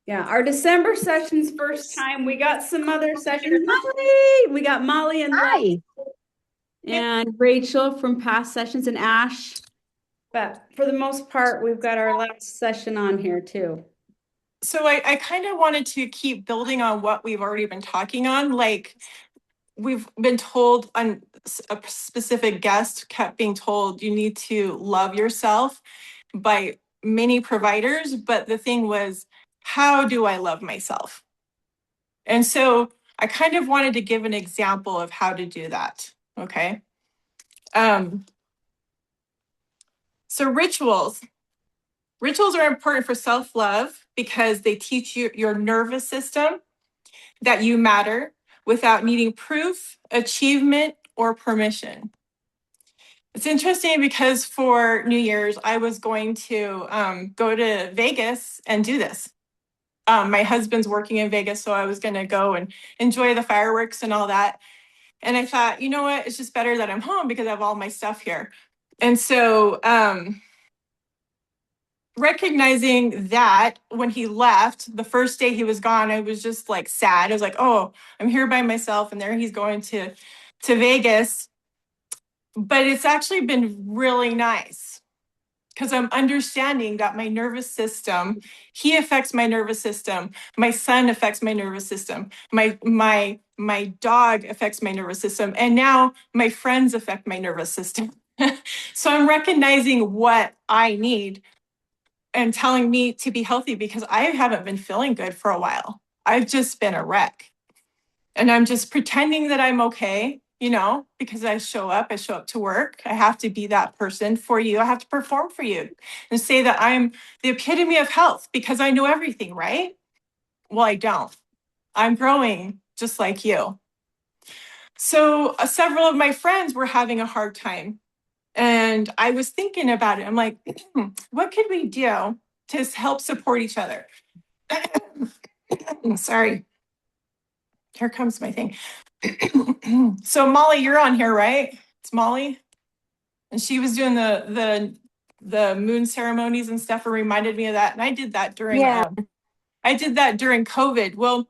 Yeah, our December session's first time. We got some other sessions. Molly, we got Molly and Lev Hi. and Rachel from past sessions and Ash. But for the most part, we've got our last session on here too. So I kind of wanted to keep building on what we've already been talking on. Like we've been told on a specific guest kept being told you need to love yourself by many providers. But the thing was, how do I love myself? And so I kind of wanted to give an example of how to do that. Okay. Um, so rituals. Rituals are important for self-love because they teach you your nervous system that you matter without needing proof, achievement, or permission. It's interesting because for New Year's, I was going to go to Vegas and do this. My husband's working in Vegas, so I was going to go and enjoy the fireworks and all that. And I thought, you know what? It's just better that I'm home because I have all my stuff here. And so recognizing that when he left, the first day he was gone, I was just like sad. I was like, oh, I'm here by myself, and there he's going to Vegas. But it's actually been really nice because I'm understanding that my nervous system, he affects my nervous system. My son affects my nervous system. My dog affects my nervous system. And now my friends affect my nervous system. So I'm recognizing what I need and telling me to be healthy because I haven't been feeling good for a while. I've just been a wreck. And I'm just pretending that I'm okay, because I show up to work. I have to be that person for you. I have to perform for you and say that I'm the epitome of health because I know everything, right? Well, I don't. I'm growing just like you. So several of my friends were having a hard time. And I was thinking about it. I'm like, what could we do to help support each other? Sorry. Here comes my thing. So Molly, you're on here, right? It's Molly, and she was doing the moon ceremonies and stuff, and reminded me of that. And I did that during Yeah. COVID. Well,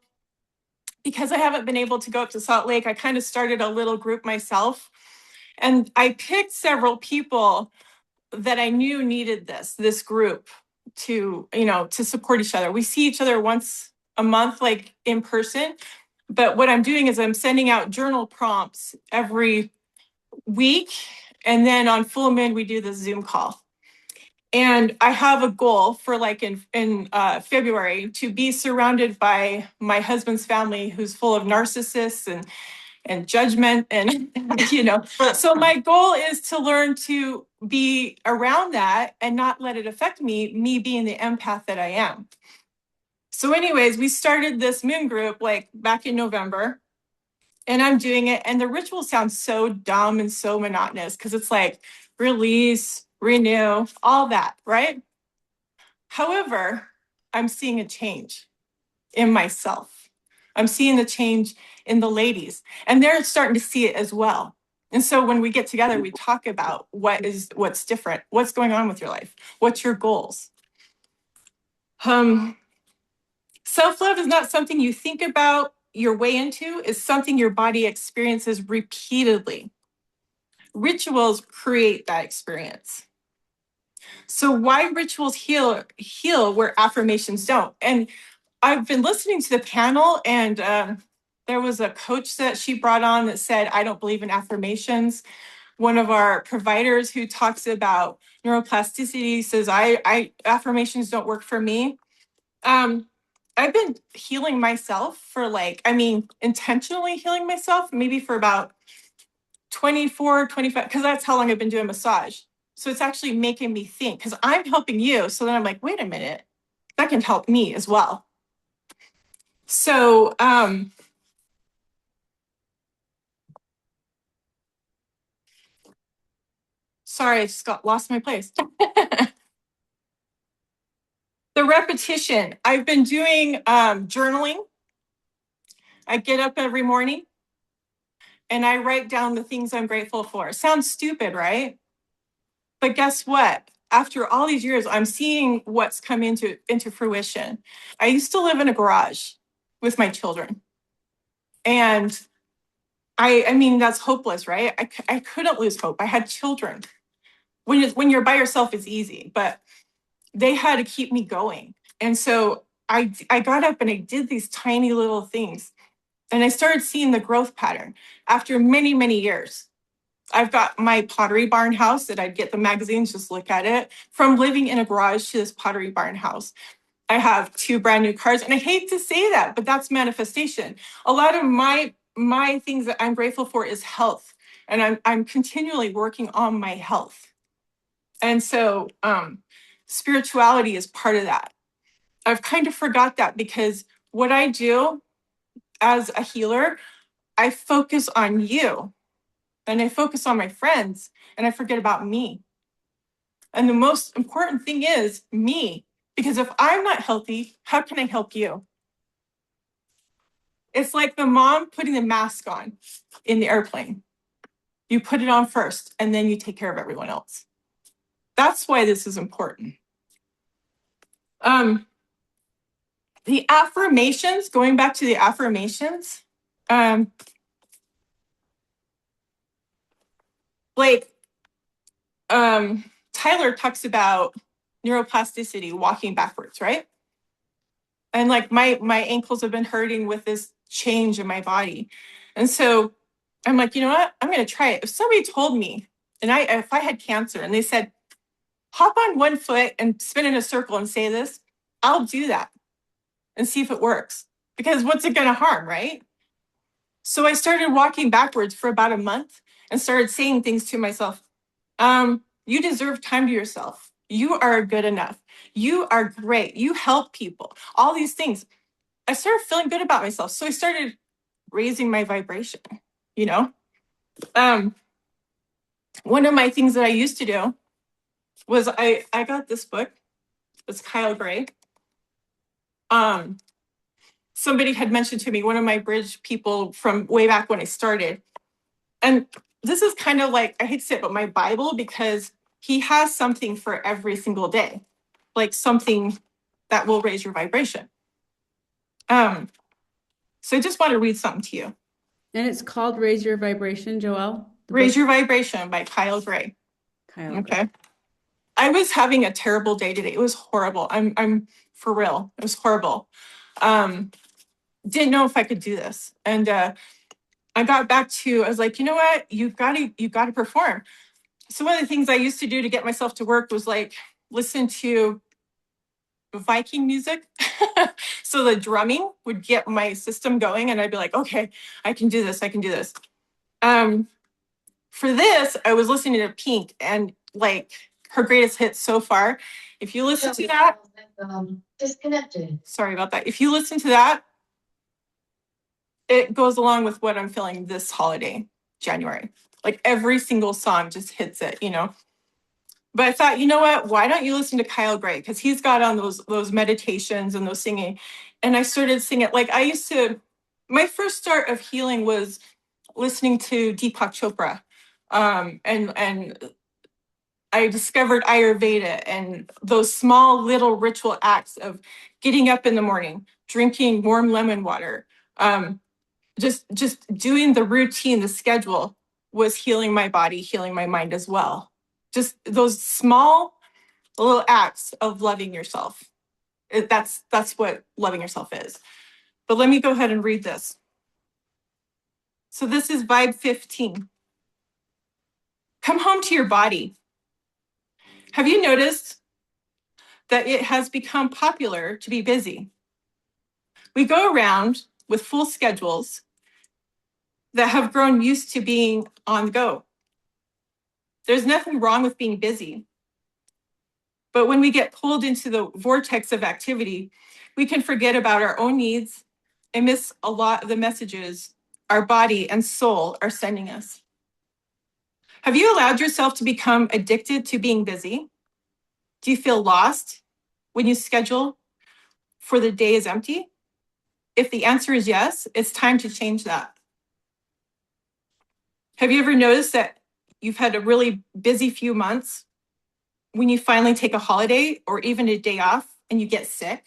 because I haven't been able to go up to Salt Lake, I kind of started a little group myself, and I picked several people that I knew needed this group to support each other. We see each other once a month, like in person. But what I'm doing is I'm sending out journal prompts every week. And then on full moon, we do the Zoom call. And I have a goal for like in February to be surrounded by my husband's family who's full of narcissists and judgment and so my goal is to learn to be around that and not let it affect me being the empath that I am. So anyways, we started this moon group like back in November, and I'm doing it, and the ritual sounds so dumb and so monotonous because it's like release, renew, all that, right? However, I'm seeing a change in myself. I'm seeing the change in the ladies, and they're starting to see it as well. And so when we get together, we talk about what's different, what's going on with your life, what's your goals. Self-love is not something you think about your way into, it's something your body experiences repeatedly. Rituals create that experience. So why rituals heal where affirmations don't? And I've been listening to the panel, and there was a coach that she brought on that said, I don't believe in affirmations. One of our providers who talks about neuroplasticity says, I affirmations don't work for me. I've been healing myself for intentionally healing myself, maybe for about 24, 25, because that's how long I've been doing massage. So it's actually making me think because I'm helping you. So then I'm like, wait a minute, that can help me as well. So, sorry, I just lost my place. The repetition. I've been doing journaling. I get up every morning and I write down the things I'm grateful for. Sounds stupid, right? But guess what? after all these years, I'm seeing what's come into fruition. I used to live in a garage with my children. And I mean, that's hopeless, right? I couldn't lose hope. I had children. When you're by yourself, it's easy, but they had to keep me going. And so I got up and I did these tiny little things. And I started seeing the growth pattern after many, many years. I've got my Pottery Barn house that I'd get the magazines, just look at it. From living in a garage to this Pottery Barn house. I have 2 brand new cars. And I hate to say that, but that's manifestation. A lot of my things that I'm grateful for is health. And I'm continually working on my health. And so spirituality is part of that. I've kind of forgot that because what I do as a healer, I focus on you and I focus on my friends and I forget about me. And the most important thing is me, because if I'm not healthy, how can I help you? It's like the mom putting the mask on in the airplane. You put it on first and then you take care of everyone else. That's why this is important. The affirmations, going back to the affirmations, Tyler talks about neuroplasticity, walking backwards, right? And like my ankles have been hurting with this change in my body. And so I'm like, you know what? I'm going to try it. If somebody told me, and if I had cancer and they said, hop on one foot and spin in a circle and say this, I'll do that and see if it works. Because what's it going to harm, right? So I started walking backwards for about a month and started saying things to myself. You deserve time to yourself. You are good enough. You are great. You help people. All these things. I started feeling good about myself. So I started raising my vibration, you know? One of my things that I used to do was I got this book. It's Kyle Gray. Somebody had mentioned to me, one of my bridge people from way back when I started. And this is kind of like, I hate to say it, but my Bible, because he has something for every single day, like something that will raise your vibration. So I just want to read something to you. And it's called Raise Your Vibration, Joelle? Raise Your Vibration by Kyle Gray. Okay. I was having a terrible day today. It was horrible. I'm for real. It was horrible. Didn't know if I could do this. And I got back to, I was like, you know what? You've got to perform. So one of the things I used to do to get myself to work was like listen to Viking music. So the drumming would get my system going and I'd be like, okay, I can do this. I can do this. For this, I was listening to Pink and like her greatest hits so far. If you listen to that, disconnected. Sorry about that. If you listen to that, it goes along with what I'm feeling this holiday, January. Like every single song just hits it, you know. But I thought, you know what? Why don't you listen to Kyle Gray? Because he's got on those meditations and those singing. And I started singing. Like I used to, my first start of healing was listening to Deepak Chopra. And I discovered Ayurveda and those small little ritual acts of getting up in the morning, drinking warm lemon water, just doing the routine, the schedule was healing my body, healing my mind as well. Just those small little acts of loving yourself. That's what loving yourself is. But let me go ahead and read this. So this is vibe 15. Come home to your body. Have you noticed that it has become popular to be busy? We go around with full schedules that have grown used to being on the go. There's nothing wrong with being busy. But when we get pulled into the vortex of activity, we can forget about our own needs and miss a lot of the messages our body and soul are sending us. Have you allowed yourself to become addicted to being busy? Do you feel lost when you schedule for the day is empty? If the answer is yes, it's time to change that. Have you ever noticed that you've had a really busy few months when you finally take a holiday or even a day off and you get sick,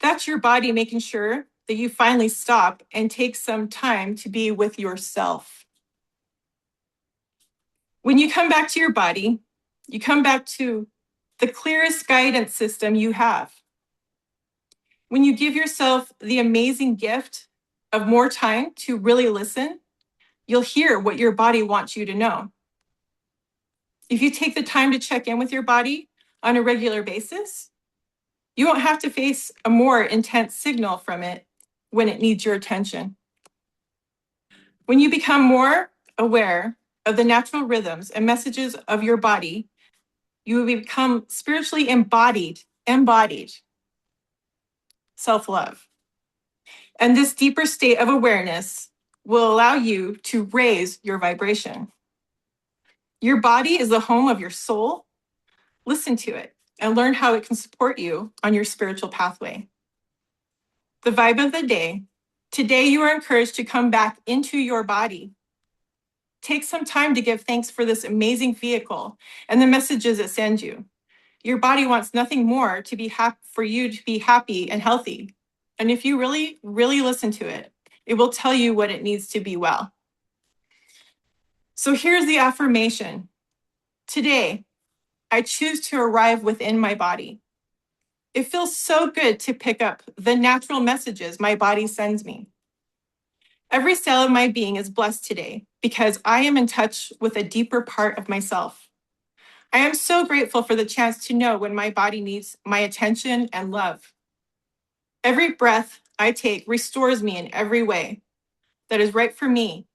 that's your body making sure that you finally stop and take some time to be with yourself. When you come back to your body, you come back to the clearest guidance system you have. When you give yourself the amazing gift of more time to really listen, you'll hear what your body wants you to know. If you take the time to check in with your body on a regular basis, you won't have to face a more intense signal from it when it needs your attention. When you become more aware of the natural rhythms and messages of your body, you will become spiritually embodied self-love. And this deeper state of awareness will allow you to raise your vibration. Your body is the home of your soul. Listen to it and learn how it can support you on your spiritual pathway. The vibe of the day. Today, you are encouraged to come back into your body. Take some time to give thanks for this amazing vehicle and the messages it sends you. Your body wants nothing more to be for you to be happy and healthy. And if you really, really listen to it, it will tell you what it needs to be well. So here's the affirmation. Today, I choose to arrive within my body. It feels so good to pick up the natural messages my body sends me. Every cell of my being is blessed today because I am in touch with a deeper part of myself. I am so grateful for the chance to know when my body needs my attention and love. Every breath I take restores me in every way that is right for me.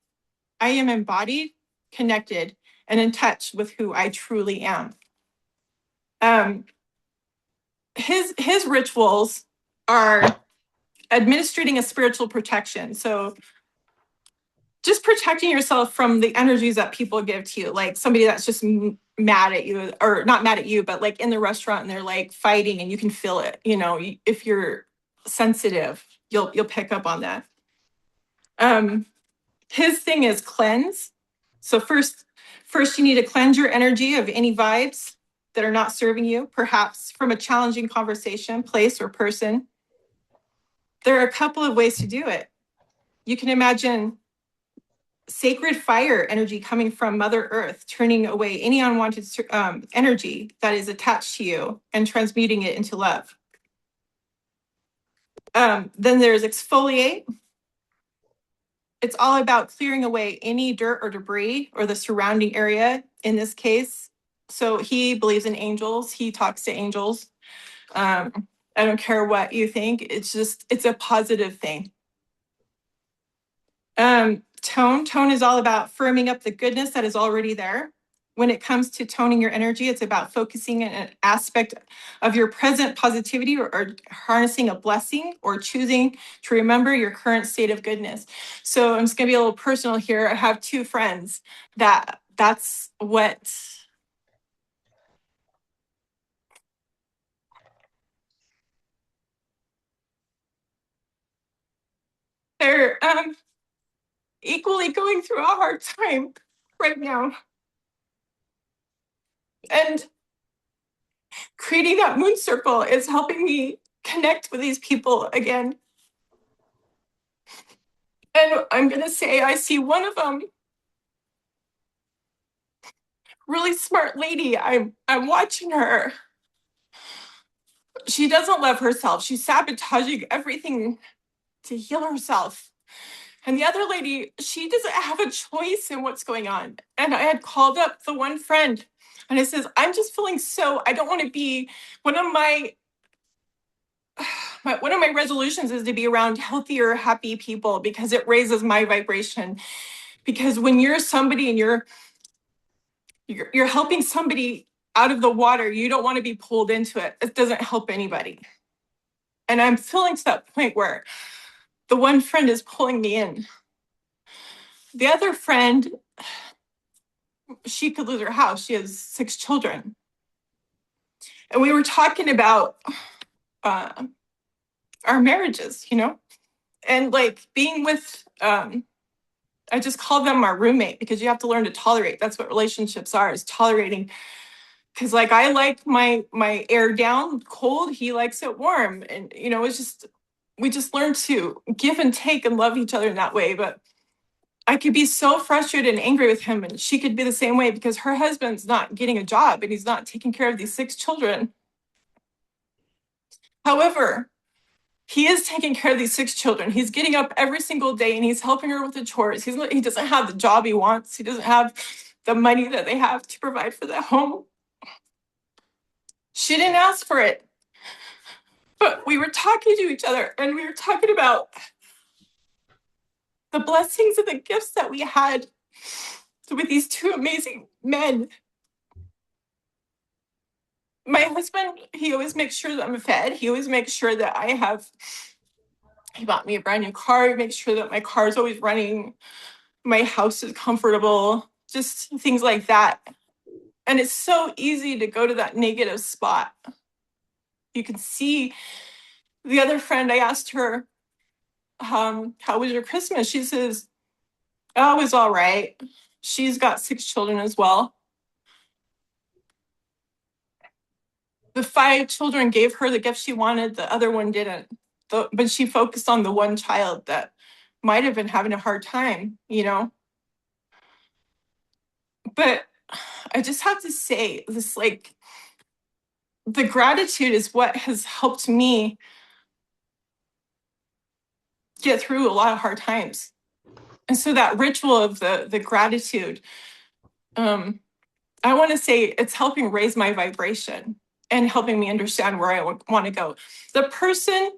I am embodied, connected, and in touch with who I truly am. His rituals are administrating a spiritual protection. So just protecting yourself from the energies that people give to you, like somebody that's just mad at you, or not mad at you, but like in the restaurant and they're like fighting and you can feel it. You know, if you're sensitive, you'll pick up on that. His thing is cleanse. So first you need to cleanse your energy of any vibes that are not serving you, perhaps from a challenging conversation, place, or person. There are a couple of ways to do it. You can imagine sacred fire energy coming from Mother Earth, turning away any unwanted energy that is attached to you and transmuting it into love. Then there's exfoliate. It's all about clearing away any dirt or debris or the surrounding area in this case. So he believes in angels. He talks to angels. I don't care what you think. It's a positive thing. Tone is all about firming up the goodness that is already there. When it comes to toning your energy, it's about focusing on an aspect of your present positivity or harnessing a blessing or choosing to remember your current state of goodness. So I'm just gonna be a little personal here. I have two friends that's what they're equally going through a hard time right now. And creating that moon circle is helping me connect with these people again. And I'm going to say, I see one of them, really smart lady. I'm watching her. She doesn't love herself. She's sabotaging everything to heal herself. And the other lady, she doesn't have a choice in what's going on. And I had called up the one friend and I says, I'm just feeling I don't want to be, one of my resolutions is to be around healthier, happy people because it raises my vibration. Because when you're somebody and you're helping somebody out of the water, you don't want to be pulled into it. It doesn't help anybody. And I'm feeling to that point where the one friend is pulling me in. The other friend, she could lose her house. She has 6 children. And we were talking about our marriages, and like being with, I just call them our roommate because you have to learn to tolerate. That's what relationships are, is tolerating Because like I like my air down cold, he likes it warm. And it's just we just learn to give and take and love each other in that way. But I could be so frustrated and angry with him, and she could be the same way because her husband's not getting a job and he's not taking care of these 6 children. However, he is taking care of these 6 children. He's getting up every single day and he's helping her with the chores. He doesn't have the job he wants. He doesn't have the money that they have to provide for the home. She didn't ask for it. But we were talking to each other and we were talking about the blessings and the gifts that we had with these 2 amazing men. My husband, he always makes sure that I'm fed. He always makes sure that he bought me a brand new car. He makes sure that my car is always running. My house is comfortable, just things like that. And it's so easy to go to that negative spot. You can see the other friend, I asked her, how was your Christmas? She says, oh, it was all right. She's got 6 children as well. The 5 children gave her the gift she wanted, the other one didn't. But she focused on the one child that might have been having a hard time. But I just have to say this, like, the gratitude is what has helped me get through a lot of hard times. And so that ritual of the gratitude, I want to say it's helping raise my vibration and helping me understand where I want to go. The person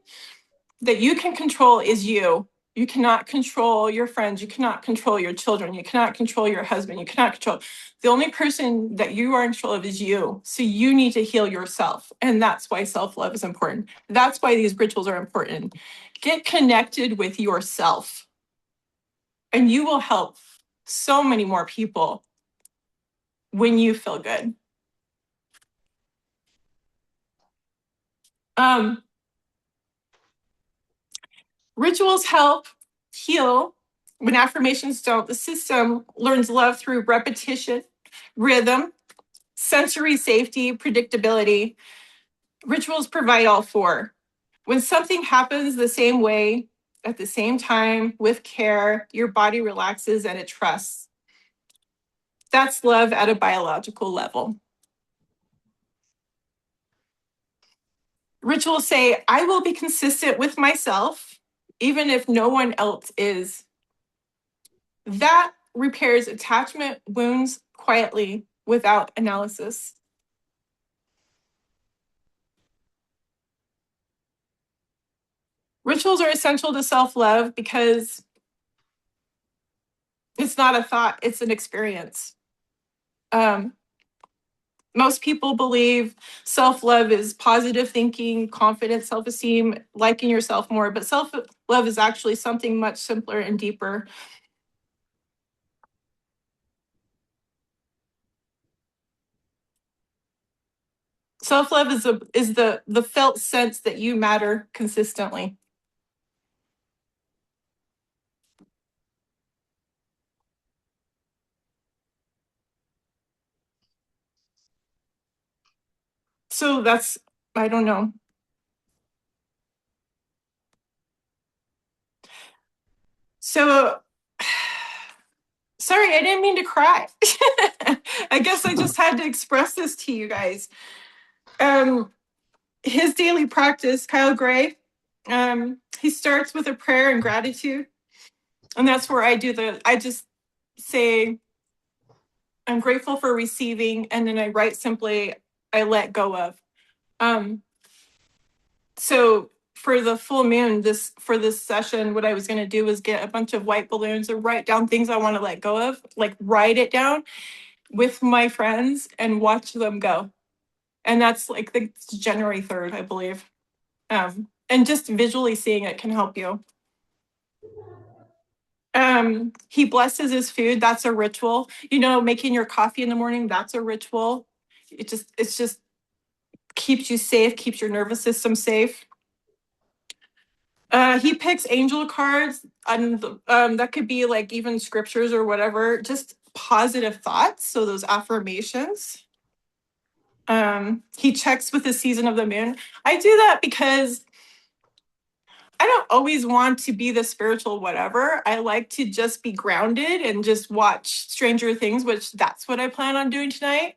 that you can control is you. You cannot control your friends. You cannot control your children. You cannot control your husband. You cannot control. The only person that you are in control of is you. So you need to heal yourself. And that's why self-love is important. That's why these rituals are important. Get connected with yourself. And you will help so many more people when you feel good. Rituals help heal when affirmations don't. The system learns love through repetition, rhythm, sensory safety, predictability. Rituals provide all 4. When something happens the same way, at the same time, with care, your body relaxes and it trusts. That's love at a biological level. Rituals say, I will be consistent with myself, even if no one else is. That repairs attachment wounds quietly without analysis. Rituals are essential to self-love because it's not a thought, it's an experience. Most people believe self-love is positive thinking, confidence, self-esteem, liking yourself more, but self-love is actually something much simpler and deeper. Self-love is the felt sense that you matter consistently. So that's, I don't know. So, sorry, I didn't mean to cry. I guess I just had to express this to you guys. His daily practice, Kyle Gray, he starts with a prayer and gratitude. And that's where I just say, I'm grateful for receiving. And then I write simply, I let go of. So for the full moon, for this session, what I was going to do was get a bunch of white balloons and write down things I want to let go of, like write it down with my friends and watch them go. And that's like January 3rd, I believe. And just visually seeing it can help you. He blesses his food. That's a ritual. Making your coffee in the morning, that's a ritual. It's just keeps you safe, keeps your nervous system safe. He picks angel cards, and that could be like even scriptures or whatever, just positive thoughts. So those affirmations. He checks with the season of the moon. I do that because I don't always want to be the spiritual whatever. I like to just be grounded and just watch Stranger Things, which that's what I plan on doing tonight.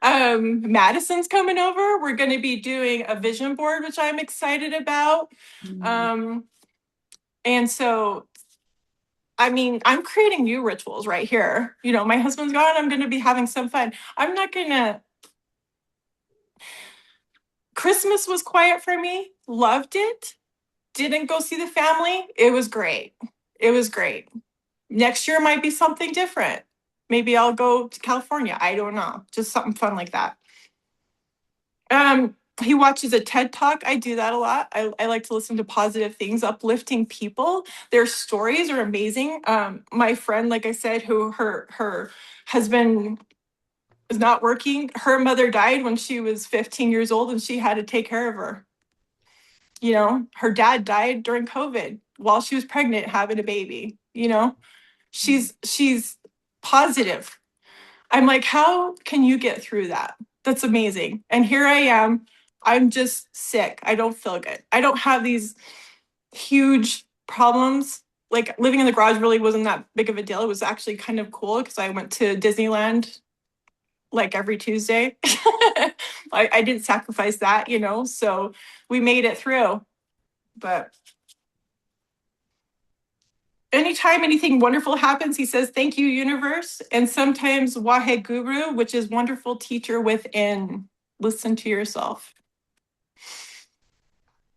Madison's coming over. We're going to be doing a vision board, which I'm excited about. And so, I mean, I'm creating new rituals right here. You know, my husband's gone. I'm going to be having some fun. I'm not going to. Christmas was quiet for me. Loved it. Didn't go see the family. It was great. It was great. Next year might be something different. Maybe I'll go to California. I don't know. Just something fun like that. He watches a TED Talk. I do that a lot. I like to listen to positive things, uplifting people. Their stories are amazing. My friend, like I said, who her husband is not working. Her mother died when she was 15 years old and she had to take care of her. You know, her dad died during COVID while she was pregnant, having a baby. You know, she's positive. I'm like, how can you get through that? That's amazing. And here I am. I'm just sick. I don't feel good. I don't have these huge problems. Like living in the garage really wasn't that big of a deal. It was actually kind of cool because I went to Disneyland like every Tuesday. I didn't sacrifice that, you know, so we made it through. But anytime anything wonderful happens, he says, thank you, universe. And sometimes Wahe Guru, which is wonderful teacher within. Listen to yourself.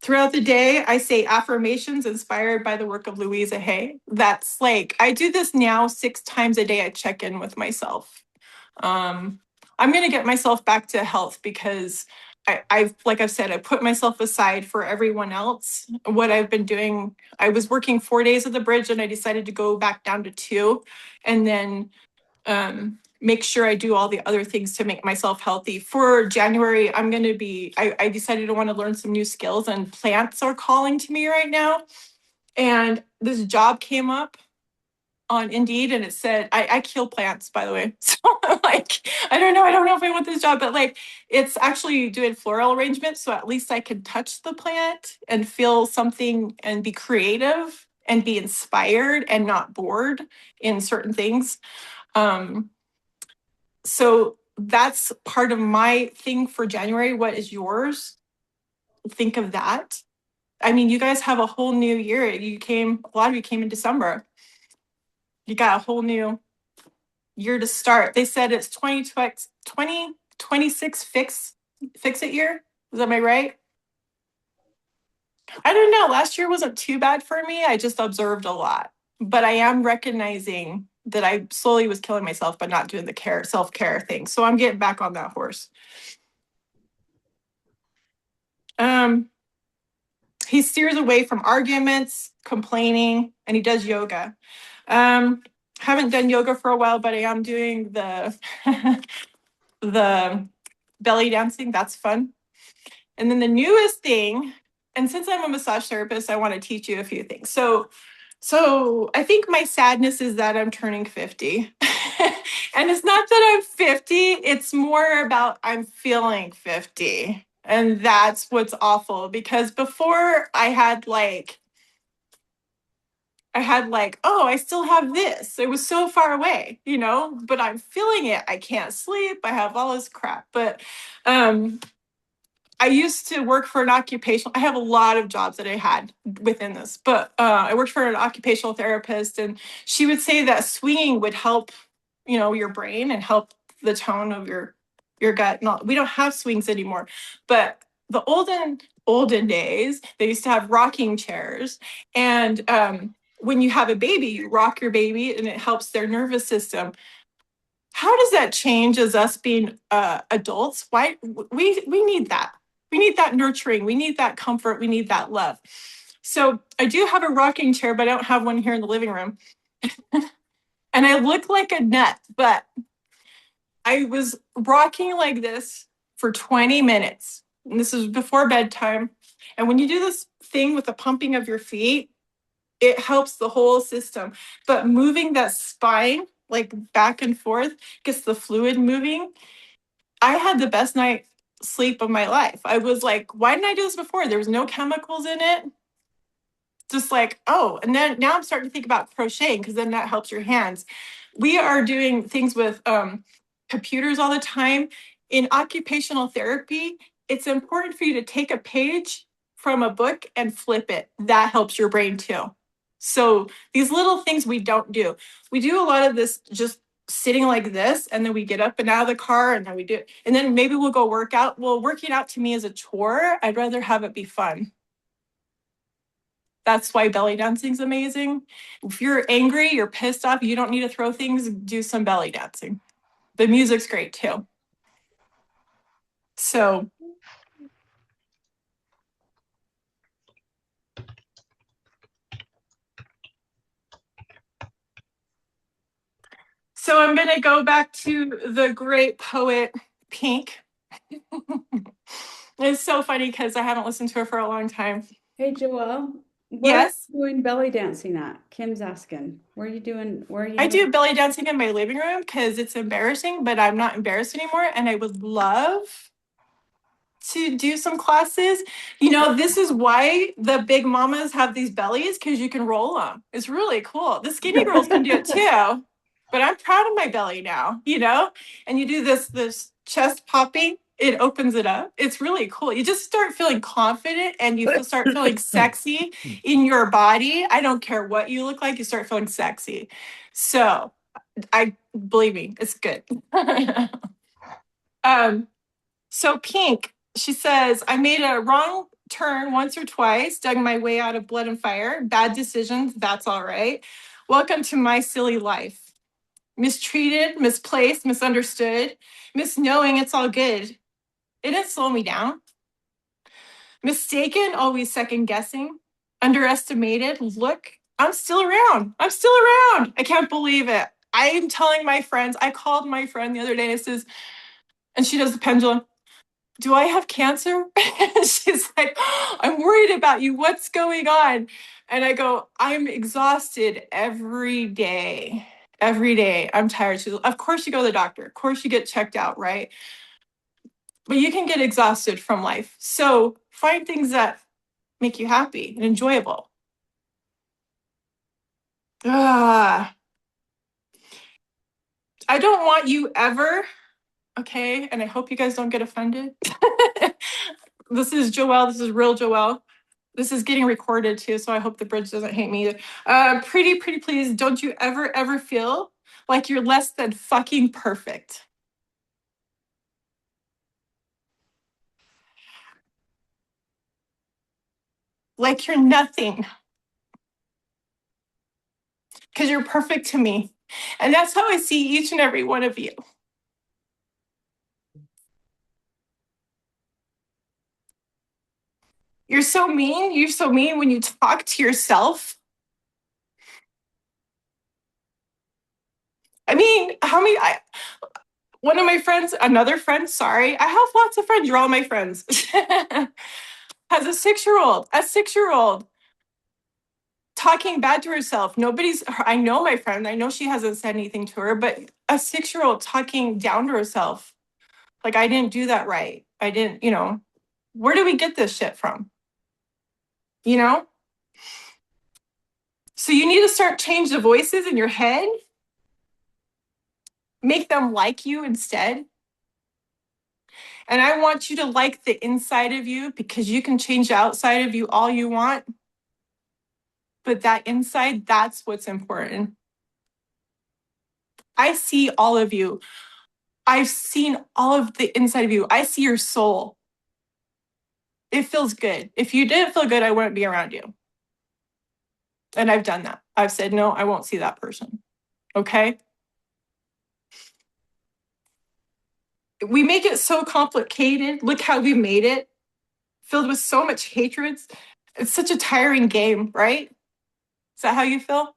Throughout the day, I say affirmations inspired by the work of Louisa Hay. That's like, I do this now 6 times a day. I check in with myself. I'm going to get myself back to health because I've, like I've said, I put myself aside for everyone else. What I've been doing, I was working 4 days at the bridge and I decided to go back down to 2 and then make sure I do all the other things to make myself healthy. For January, I'm going to be, I decided I want to learn some new skills and plants are calling to me right now. And this job came up on Indeed and it said, I kill plants, by the way. So like, I don't know if I want this job, but like it's actually doing floral arrangement. So at least I can touch the plant and feel something and be creative and be inspired and not bored in certain things. So that's part of my thing for January. What is yours? Think of that. I mean, you guys have a whole new year. A lot of you came in December. You got a whole new year to start. They said it's 2026 fix it year. Is that right? I don't know. Last year wasn't too bad for me. I just observed a lot. But I am recognizing that I slowly was killing myself by not doing the self-care thing. So I'm getting back on that horse. He steers away from arguments, complaining, and he does yoga. Haven't done yoga for a while, but I am doing the the belly dancing. That's fun. And then the newest thing, and since I'm a massage therapist, I want to teach you a few things. So I think my sadness is that I'm turning 50. And it's not that I'm 50, it's more about I'm feeling 50. And that's what's awful because before I had like, oh, I still have this. It was so far away, you know, but I'm feeling it. I can't sleep. I have all this crap. But I used to work for an occupational, I have a lot of jobs that I had within this, but I worked for an occupational therapist and she would say that swinging would help, you know, your brain and help the tone of your gut. Not, we don't have swings anymore, but the olden days, they used to have rocking chairs. And when you have a baby, you rock your baby and it helps their nervous system. How does that change as us being adults? Why we need that. We need that nurturing. We need that comfort. We need that love. So I do have a rocking chair, but I don't have one here in the living room. And I look like a nut, but I was rocking like this for 20 minutes. And this is before bedtime. And when you do this thing with the pumping of your feet, it helps the whole system. But moving that spine like back and forth gets the fluid moving. I had the best night sleep of my life. I was like, why didn't I do this before? There was no chemicals in it. Just like, oh, and then now I'm starting to think about crocheting because then that helps your hands. We are doing things with computers all the time. In occupational therapy, it's important for you to take a page from a book and flip it. That helps your brain too. So these little things we don't do. We do a lot of this just sitting like this, and then we get up and out of the car, and then we do it. And then maybe we'll go work out. Well, working out to me is a chore. I'd rather have it be fun. That's why belly dancing is amazing. If you're angry, you're pissed off, you don't need to throw things, do some belly dancing. The music's great too. So I'm going to go back to the great poet Pink. It's so funny because I haven't listened to her for a long time. Hey, Joelle, where are Yes, you doing belly dancing at? Kim's asking. Where are you doing? Where are you I having? do belly dancing in my living room because it's embarrassing, but I'm not embarrassed anymore. And I would love to do some classes. You know, this is why the big mamas have these bellies because you can roll them. It's really cool. The skinny girls can do it too, but I'm proud of my belly now, you know? And you do this chest popping, it opens it up. It's really cool. You just start feeling confident and you start feeling sexy in your body. I don't care what you look like, you start feeling sexy. So I believe me, it's good. um so Pink, she says, I made a wrong turn once or twice, dug my way out of blood and fire. Bad decisions, that's all right. Welcome to my silly life. Mistreated, misplaced, misunderstood, misknowing it's all good. It didn't slow me down. Mistaken, always second guessing. Underestimated, look, I'm still around. I'm still around. I can't believe it. I'm telling my friends, I called my friend the other day and it says, and she does the pendulum. Do I have cancer? She's like, I'm worried about you. What's going on? And I go, I'm exhausted every day. Every day. I'm tired. She's, of course, you go to the doctor. Of course, you get checked out, right? But you can get exhausted from life. So find things that make you happy and enjoyable. Ah, I don't want you ever, okay? And I hope you guys don't get offended. This is Joelle. This is real Joelle. This is getting recorded too, so I hope the bridge doesn't hate me either. Pretty please, don't you ever feel like you're less than fucking perfect. Like you're nothing. Because you're perfect to me. And that's how I see each and every one of you. You're so mean. You're so mean when you talk to yourself. I mean, one of my friends, another friend, sorry, I have lots of friends, you're all my friends, has a 6-year-old, talking bad to herself. I know my friend, I know she hasn't said anything to her, but a 6-year-old talking down to herself. Like, I didn't do that right. I didn't, where do we get this shit from? You know? So you need to start change the voices in your head, make them like you instead. And I want you to like the inside of you because you can change the outside of you all you want. But that inside, that's what's important. I see all of you. I've seen all of the inside of you. I see your soul. It feels good. If you didn't feel good, I wouldn't be around you. And I've done that. I've said, no, I won't see that person. Okay? We make it so complicated. Look how we made it, filled with so much hatred. It's such a tiring game, right? Is that how you feel?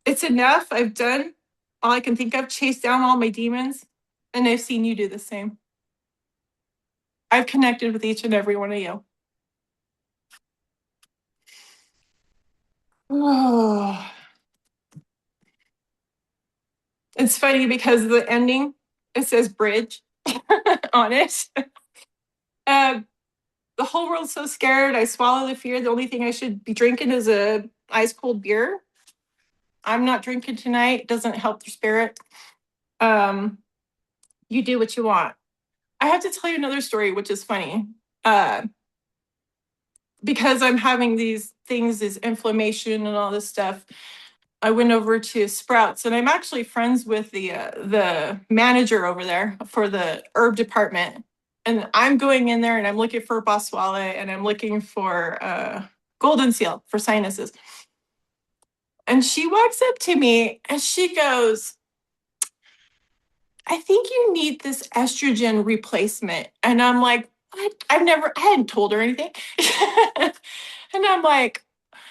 It's enough. I've done all I can think of, chased down all my demons, and I've seen you do the same. I've connected with each and every one of you. Oh. It's funny because the ending It says bridge on it. Uh, the whole world's so scared. I swallow the fear. The only thing I should be drinking is a ice cold beer. I'm not drinking tonight. It doesn't help your spirit. Um, you do what you want. I have to tell you another story, which is funny. Uh, because I'm having these things, this inflammation and all this stuff. I went over to Sprouts, and I'm actually friends with the manager over there for the herb department. And I'm going in there, and I'm looking for Boswellia, and I'm looking for golden seal for sinuses. And she walks up to me, and she goes, "I think you need this estrogen replacement." And I'm like, "What? I hadn't told her anything." And I'm like,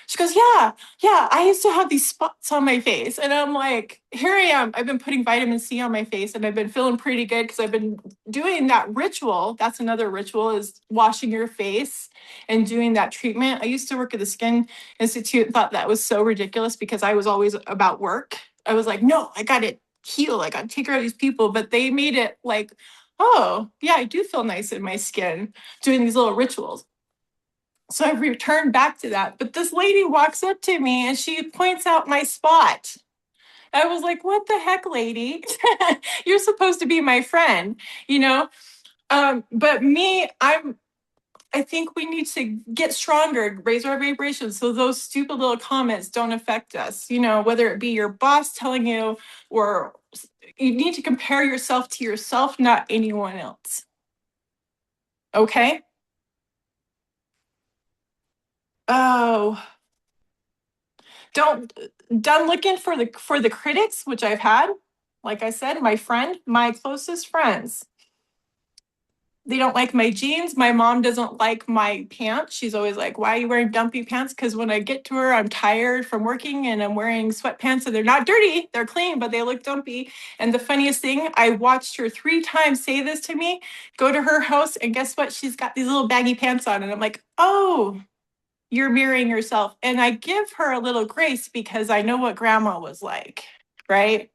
she goes, "Yeah, yeah, I used to have these spots on my face." And I'm like, here I am. I've been putting vitamin C on my face, and I've been feeling pretty good because I've been doing that ritual. That's another ritual, is washing your face and doing that treatment. I used to work at the Skin Institute and thought that was so ridiculous because I was always about work. I was like, no, I got to heal. I got to take care of these people. But they made it like, oh, yeah, I do feel nice in my skin doing these little rituals. So I returned back to that. But this lady walks up to me and she points out my spot. I was like, what the heck, lady? You're supposed to be my friend, you know? But me, I think we need to get stronger, raise our vibrations so those stupid little comments don't affect us, you know, whether it be your boss telling you, or you need to compare yourself to yourself, not anyone else. Okay? Oh, don't done looking for the critics, which I've had. Like I said, my closest friends, they don't like my jeans. My mom doesn't like my pants. She's always like, why are you wearing dumpy pants? Because when I get to her, I'm tired from working and I'm wearing sweatpants, and they're not dirty, they're clean, but they look dumpy. And the funniest thing, I watched her 3 times say this to me, go to her house, and guess what? She's got these little baggy pants on. And I'm like, oh, you're mirroring yourself. And I give her a little grace because I know what grandma was like, right?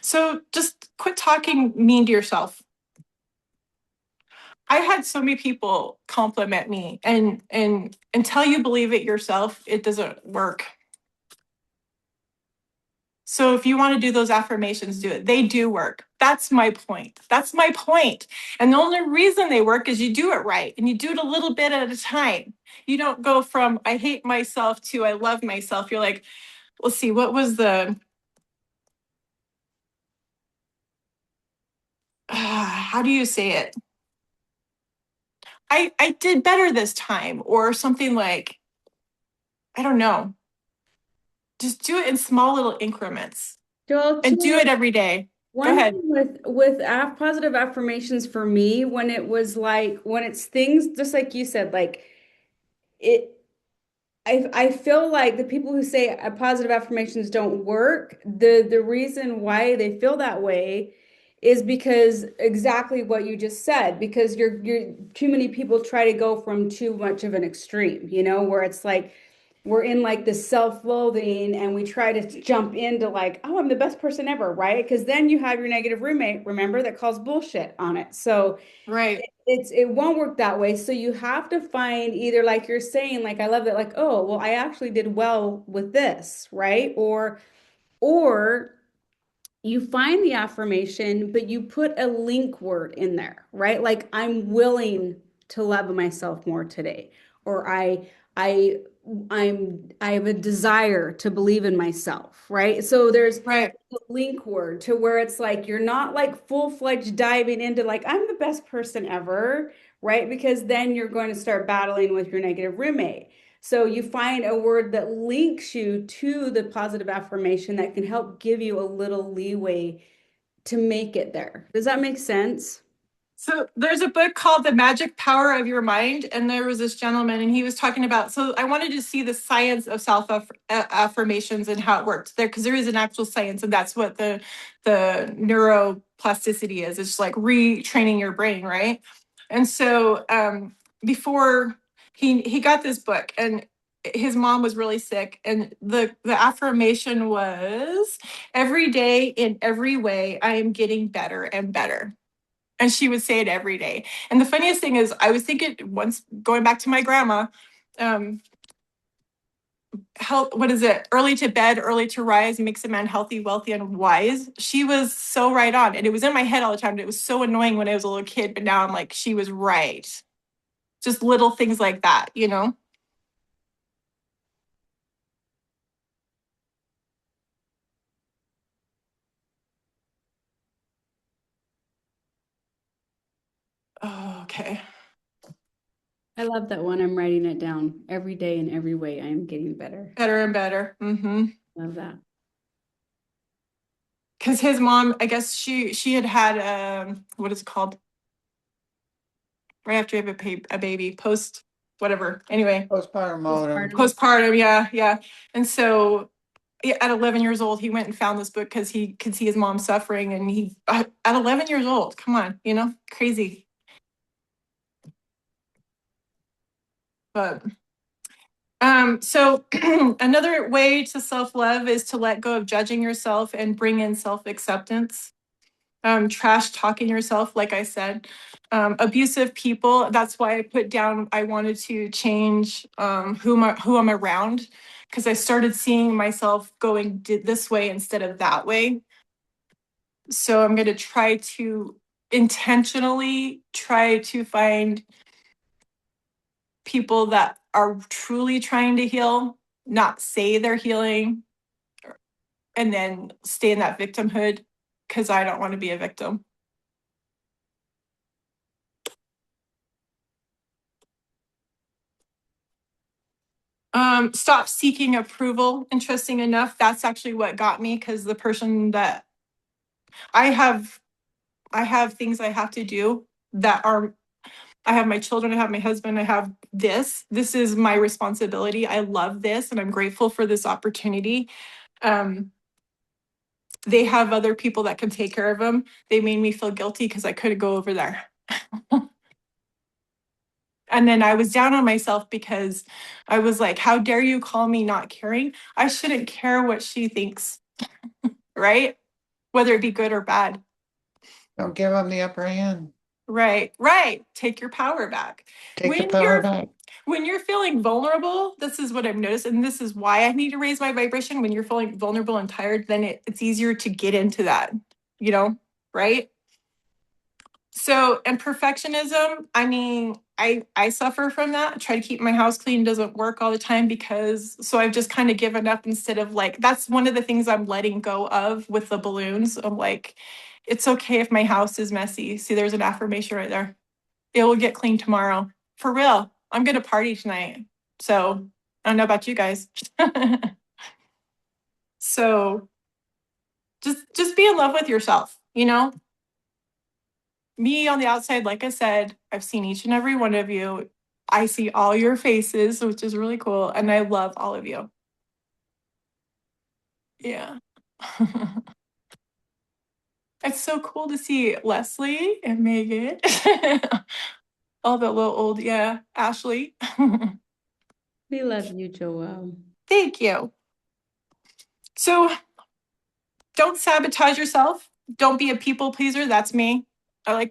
So just quit talking mean to yourself. I had so many people compliment me, and until you believe it yourself, it doesn't work. So if you want to do those affirmations, do it. They do work. That's my point. That's my point. And the only reason they work is you do it right, and you do it a little bit at a time. You don't go from I hate myself to I love myself. You're like, let's see, what was the how do you say it? I did better this time, or something like, I don't know. Just do it in small little increments Joel, and do too, it every day. Go one ahead. thing with positive affirmations for me, when it was like when it's things just like you said, like it I feel like the people who say positive affirmations don't work, the reason why they feel that way is because exactly what you just said, because you're too many people try to go from too much of an extreme, you know, where it's like we're in like this self-loathing and we try to jump into like, oh, I'm the best person ever, right? Because then you have your negative roommate, remember, that calls bullshit on it. So Right. it won't work that way. So you have to find either like you're saying, like I love that, like, oh, well, I actually did well with this, right? Or you find the affirmation, but you put a link word in there, right? Like I'm willing to love myself more today, or I I have a desire to believe in myself, right? So there's Right. a link word to where it's like you're not like full-fledged diving into like I'm the best person ever, right? Because then you're going to start battling with your negative roommate. So you find a word that links you to the positive affirmation that can help give you a little leeway to make it there. Does that make sense? So there's a book called The Magic Power of Your Mind, and there was this gentleman, and he was talking about. So I wanted to see the science of self affirmations and how it works there, because there is an actual science, and that's what the neuroplasticity is. It's like retraining your brain, right? And so before he got this book, and his mom was really sick, and the affirmation was, every day in every way I am getting better and better. And she would say it every day. And the funniest thing is, I was thinking once, going back to my grandma, health, what is it, early to bed, early to rise makes a man healthy, wealthy, and wise. She was so right on, and it was in my head all the time, and it was so annoying when I was a little kid, but now I'm like, she was right. Just little things like that, you know. Oh, okay. I love that one. I'm writing it down. Every day in every way, I am getting better. Better and better. Love that. Because his mom, I guess she had what is it called, right after you have a baby, post whatever. Anyway, Postpartum modem. postpartum, yeah, yeah. And so, yeah, at 11 years old, he went and found this book because he could see his mom suffering, and he at 11 years old, come on, you know, crazy. But so another way to self-love is to let go of judging yourself and bring in self-acceptance. Trash talking yourself, like I said, abusive people. That's why I put down, I wanted to change who I'm around, because I started seeing myself going this way instead of that way. So I'm going to try to intentionally try to find people that are truly trying to heal, not say they're healing, and then stay in that victimhood, because I don't want to be a victim. Stop seeking approval. Interesting enough, that's actually what got me, because the person that I have, I have things I have to do that are, I have my children, I have my husband, I have this. This is my responsibility. I love this and I'm grateful for this opportunity. They have other people that can take care of them. They made me feel guilty because I couldn't go over there. And then I was down on myself because I was like, how dare you call me not caring? I shouldn't care what she thinks, right? Whether it be good or bad. Don't give them the upper hand. Right, right. Take your power back. Take your power back. When you're feeling vulnerable, this is what I've noticed, and this is why I need to raise my vibration. When you're feeling vulnerable and tired, then it's easier to get into that, you know, right? So, and perfectionism, I mean, I suffer from that. I try to keep my house clean, doesn't work all the time, because so I've just kind of given up, instead of like, that's one of the things I'm letting go of with the balloons. I'm like, it's okay if my house is messy. See, there's an affirmation right there. It will get clean tomorrow. For real. I'm gonna party tonight. So I don't know about you guys. So just be in love with yourself, you know? Me on the outside, like I said, I've seen each and every one of you. I see all your faces, which is really cool. And I love all of you. Yeah. It's so cool to see Leslie and Megan. All the little old, yeah, Ashley. We love you, Joelle. Thank you. So don't sabotage yourself. Don't be a people pleaser. That's me. I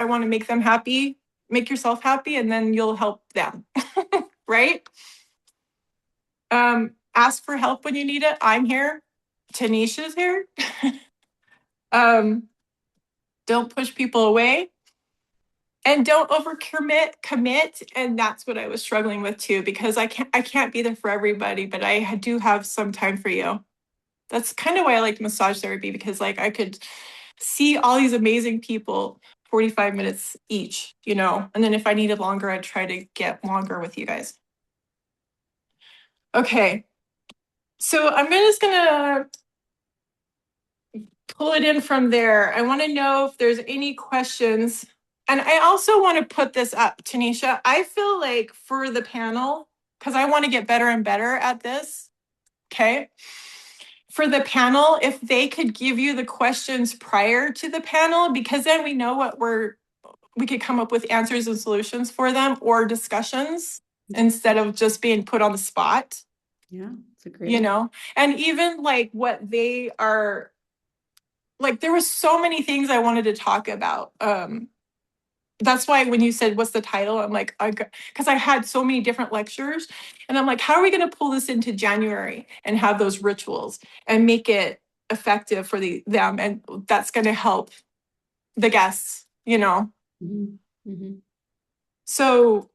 want to make them happy. Make yourself happy, and then you'll help them. Right? Ask for help when you need it. I'm here. Tanisha's here. Don't push people away. And don't commit. And that's what I was struggling with too, because I can't be there for everybody, but I do have some time for you. That's kind of why I like massage therapy, because like I could see all these amazing people 45 minutes each, you know, and then if I needed longer, I'd try to get longer with you guys. Okay. So I'm just gonna pull it in from there. I want to know if there's any questions. And I also want to put this up, Tanisha. I feel like for the panel, because I want to get better and better at this. Okay. For the panel, if they could give you the questions prior to the panel, because then we know we could come up with answers and solutions for them, or discussions. instead of just being put on the spot, Yeah, it's a great you one. know? And even like what they are, like there was so many things I wanted to talk about. That's why when you said, what's the title? I'm like, because I had so many different lectures and I'm like, how are we going to pull this into January and have those rituals and make it effective for them? And that's going to help the guests, you know? Mhm. Mhm. So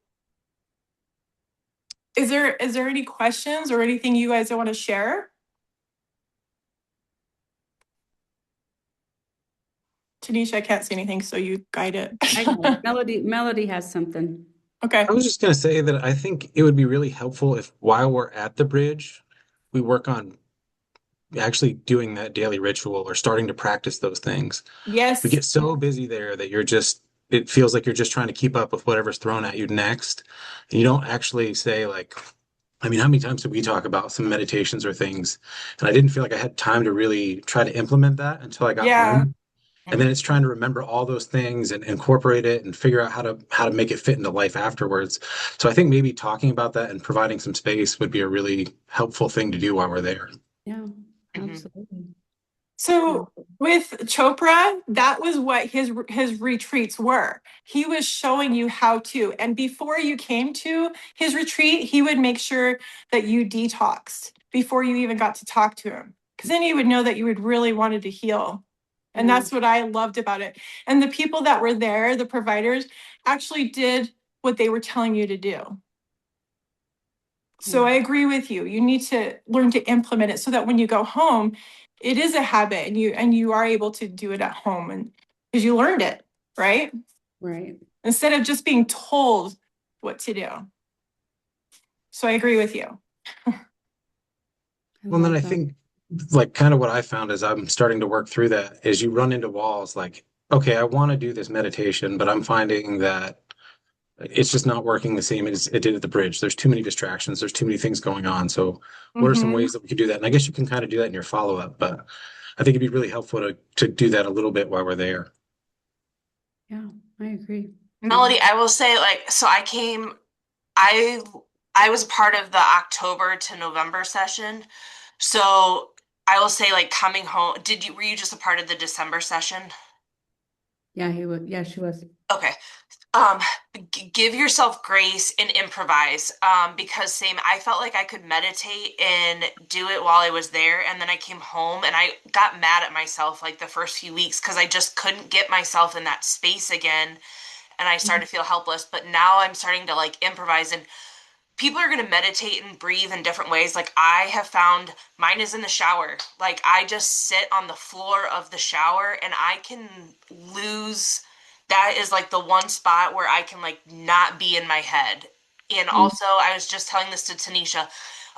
is there any questions or anything you guys want to share? Tanisha, I can't see anything, so you guide it. I know. Melody has something. Okay. I was just going to say that I think it would be really helpful if while we're at the bridge, we work on actually doing that daily ritual or starting to practice those things. We Yes. get so busy there that it feels like you're just trying to keep up with whatever's thrown at you next. And you don't actually say, like, I mean, how many times did we talk about some meditations or things? And I didn't feel like I had time to really try to implement that until I got Yeah. home. And then it's trying to remember all those things and incorporate it and figure out how to make it fit into life afterwards. So I think maybe talking about that and providing some space would be a really helpful thing to do while we're there. Yeah, absolutely. So with Chopra, that was what his retreats were. He was showing you how to. And before you came to his retreat, he would make sure that you detoxed before you even got to talk to him. Because then you would know that you would really wanted to heal. And Yeah. that's what I loved about it. And the people that were there, the providers, actually did what they were telling you to do. So I agree with you. You need to learn to implement it so that when you go home, it is a habit and you are able to do it at home and because you learned it, right? Right. Instead of just being told what to do. So I agree with you. Well, then love I that. think like kind of what I found as I'm starting to work through that is you run into walls like, okay, I want to do this meditation, but I'm finding that it's just not working the same as it did at the bridge. There's too many distractions. There's too many things going on. So what are some Mhm. ways that we could do that? And I guess you can kind of do that in your follow-up, but I think it'd be really helpful to do that a little bit while we're there. Yeah, I agree. Melody, I will say, like, so I I was part of the October to November session. So I will say, like, coming home, were you just a part of the December session? Yeah, he would. Yeah, she was. Okay. Um, Give yourself grace and improvise. Because same, I felt like I could meditate and do it while I was there, and then I came home and I got mad at myself like the first few weeks because I just couldn't get myself in that space again, and I started to feel helpless. But now I'm starting to like improvise, and people are going to meditate and breathe in different ways. Like I have found mine is in the shower. Like I just sit on the floor of the shower and I can lose. That is like the one spot where I can like not be in my head. And also, I was just telling this to Tanisha.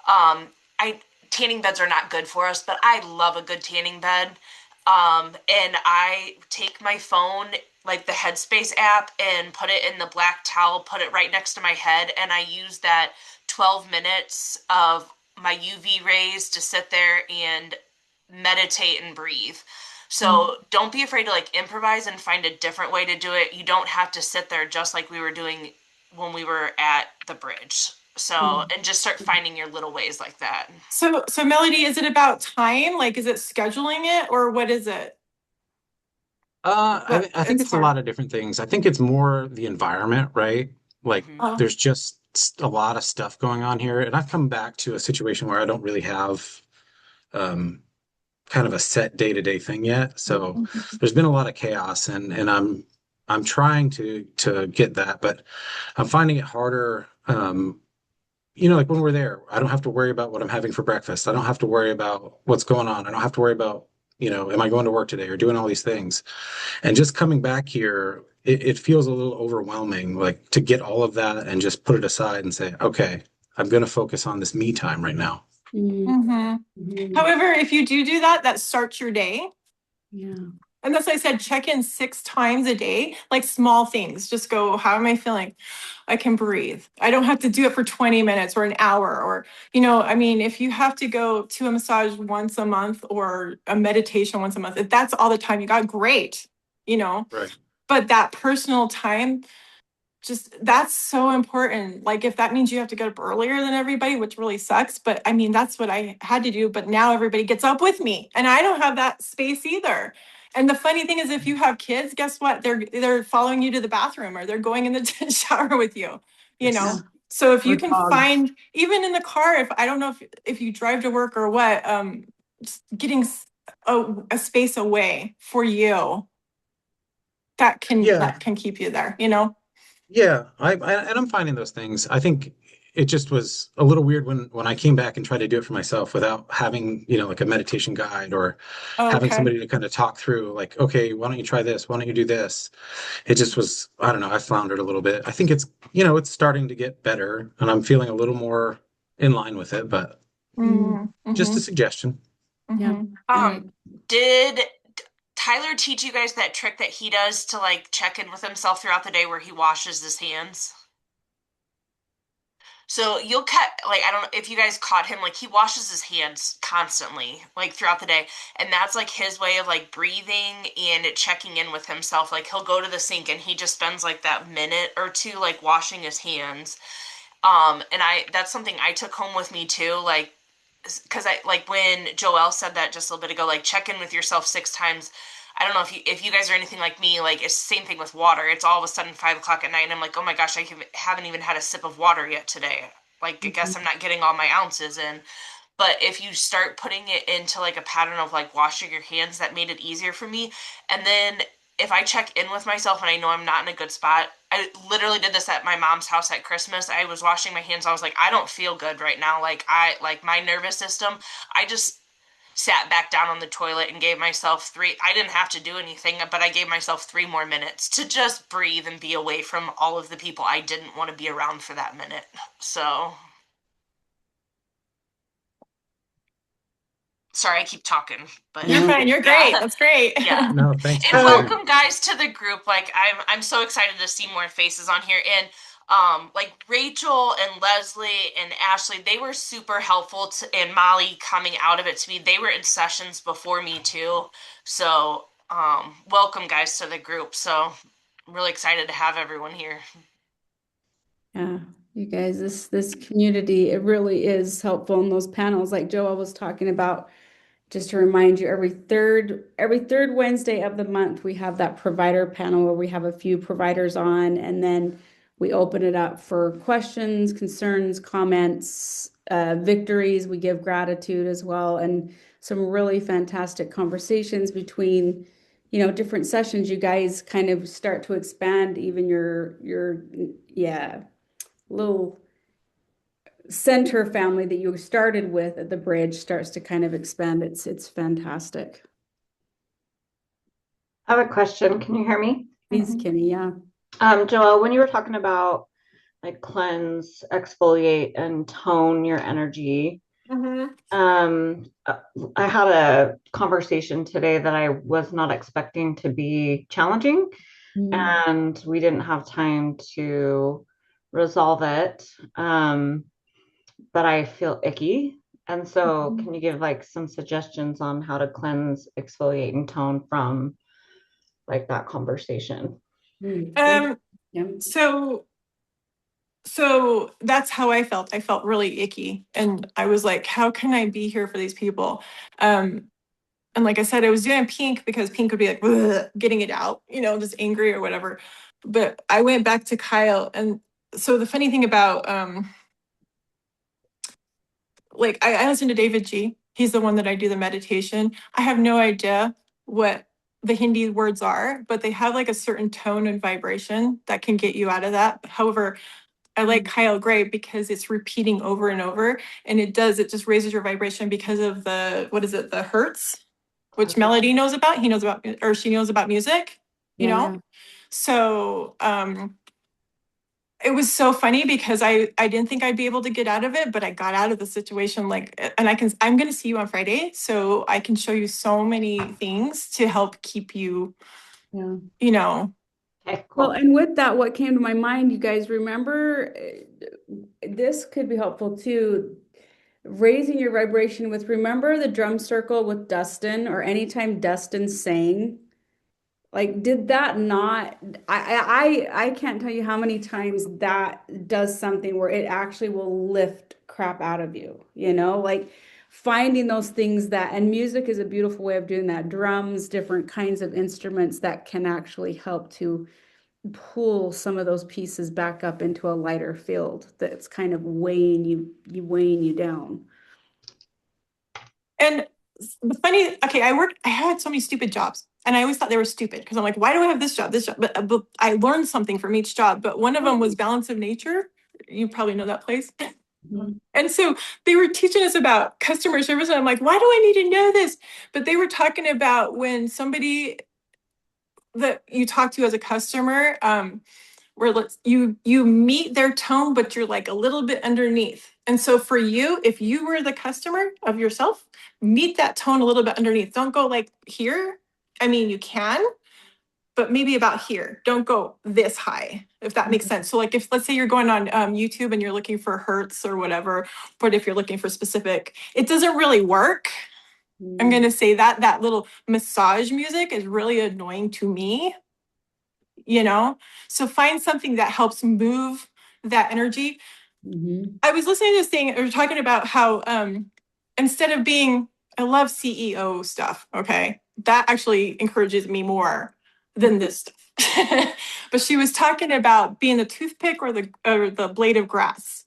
I Tanning beds are not good for us, but I love a good tanning bed. And I take my phone, like the Headspace app, and put it in the black towel, put it right next to my head, and I use that 12 minutes of my UV rays to sit there and meditate and breathe. So don't be afraid to like improvise and find a different way to do it. You don't have to sit there just like we were doing when we were at the bridge. So, and just start finding your little ways like that. So Melody, is it about time? Like, is it scheduling it or what is it? That I think it's it's a hard. lot of different things. I think it's more the environment, right? Like Mhm. Oh. there's just a lot of stuff going on here. And I've come back to a situation where I don't really have um, kind of a set day-to-day thing yet. So there's been a lot of chaos and I'm trying to get that, but I'm finding it harder. Like when we're there, I don't have to worry about what I'm having for breakfast. I don't have to worry about what's going on. I don't have to worry about, am I going to work today or doing all these things? And just coming back here, it feels a little overwhelming, like to get all of that and just put it aside and say, okay, I'm going to focus on this me time right now. Mhm. Mhm. However, if you do that, that starts your day. Yeah. And that's why I said check in 6 times a day, like small things. Just go, how am I feeling? I can breathe. I don't have to do it for 20 minutes or an hour or, I mean, if you have to go to a massage once a month or a meditation once a month, if that's all the time you got, great, Right. but that personal time, just that's so important. Like if that means you have to get up earlier than everybody, which really sucks, but I mean that's what I had to do, but now everybody gets up with me and I don't have that space either. And the funny thing is if you have kids, guess what? They're following you to the bathroom or they're going in the shower with you, you Yeah. know. So if you Or can dogs. find even in the car, if I don't know if you drive to work or what, just getting a space away for you Yeah. that can keep you there, you know? Yeah, and I'm finding those things. I think it just was a little weird when I came back and tried to do it for myself without having, like a meditation guide or Oh, having okay. somebody to kind of talk through, like, okay, why don't you try this? Why don't you do this? It just was, I don't know, I floundered a little bit. I think it's starting to get better and I'm feeling a little more in line with it, but Mm, just a mhm, suggestion. Yeah. mhm. I like. Did Tyler teach you guys that trick that he does to like check in with himself throughout the day where he washes his hands? So you'll cut like I don't know if you guys caught him like he washes his hands constantly like throughout the day and that's like his way of like breathing and checking in with himself like he'll go to the sink and he just spends like that minute or two like washing his hands. And I that's something I took home with me too like because I like when Joelle said that just a little bit ago, like check in with yourself 6 times. I don't know if you guys are anything like me, like it's the same thing with water. It's all of a sudden 5 o'clock at night, and I'm like, oh my gosh, haven't even had a sip of water yet today. Like I guess I'm not getting all my ounces in. But if you start putting it into like a pattern of like washing your hands, that made it easier for me. And then if I check in with myself and I know I'm not in a good spot, I literally did this at my mom's house at Christmas. I was washing my hands. I was like, I don't feel good right now. Like my nervous system, I just sat back down on the toilet and gave myself I didn't have to do anything, but I gave myself 3 more minutes to just breathe and be away from all of the people I didn't want to be around for that minute. So sorry, I keep talking, but You're No. fine. You're great. yeah. That's great. Yeah. No, thanks for And So, sharing. welcome guys to the group. Like I'm so excited to see more faces on here. And like Rachel and Leslie and Ashley, they were super helpful and Molly coming out of it to me. They were in sessions before me too. So welcome guys to the group. So I'm really excited to have everyone here. Yeah, you guys, this community, it really is helpful in those panels like Joel was talking about. Just to remind you, every third Wednesday of the month, we have that provider panel where we have a few providers on, and then we open it up for questions, concerns, comments, victories. We give gratitude as well, and some really fantastic conversations between, different sessions. You guys kind of start to expand even your yeah, little center family that you started with at the bridge starts to kind of expand. It's fantastic. I have a question. Can you hear me? Please, Kenny, yeah. Joelle, when you were talking about like cleanse, exfoliate, and tone your energy, Mhm. I had a conversation today that I was not expecting to be challenging, Mm. and we didn't have time to resolve it. But I feel icky. And so, Mhm. can you give like some suggestions on how to cleanse, exfoliate, and tone from like that conversation? Good. Um, Yeah. so so that's how I felt. I felt really icky. And I was like, how can I be here for these people? Um, and like I said, I was doing pink because pink would be like "Ugh," getting it out, just angry or whatever. But I went back to Kyle. And so the funny thing about like I listen to David G. He's the one that I do the meditation. I have no idea what the Hindi words are, but they have like a certain tone and vibration that can get you out of that. However, I like Kyle Gray because it's repeating over and over, and it just raises your vibration because of what is it, the hertz, which Okay. Melody knows about. He knows about, or she knows about music, you Yeah, know? yeah. So it was so funny because I didn't think I'd be able to get out of it, but I got out of the situation like, and I'm going to see you on Friday, so I can show you so many things to help keep you, Yeah. you know. Okay, Well, cool. and with that, what came to my mind, you guys remember, this could be helpful too. Raising your vibration with, remember the drum circle with Dustin, or anytime Dustin sang, Like, did that not, I can't tell you how many times that does something where it actually will lift crap out of you, you know? Like finding those things that, and music is a beautiful way of doing that. Drums, different kinds of instruments that can actually help to pull some of those pieces back up into a lighter field that's kind of weighing you down. And the funny, okay, I had so many stupid jobs and I always thought they were stupid because I'm like, why do I have this job, this job? But I learned something from each job. But one of them was Balance of Nature. You probably know that place. Mhm. And so they were teaching us about customer service. And I'm like, why do I need to know this? But they were talking about when somebody that you talk to as a customer, where you meet their tone, but you're like a little bit underneath. And so for you, if you were the customer of yourself, meet that tone a little bit underneath. Don't go like here. I mean, you can, but maybe about here. Don't go this high, if that makes sense. So like if let's say you're going on YouTube and you're looking for hertz or whatever, but if you're looking for specific, it doesn't really work. I'm going to say that that little massage music is really annoying to me, you know? So find something that helps move that energy. Mhm. I was listening to this thing, or talking about how instead of being, I love CEO stuff, okay? That actually encourages me more than this stuff. But she was talking about being the toothpick or the blade of grass.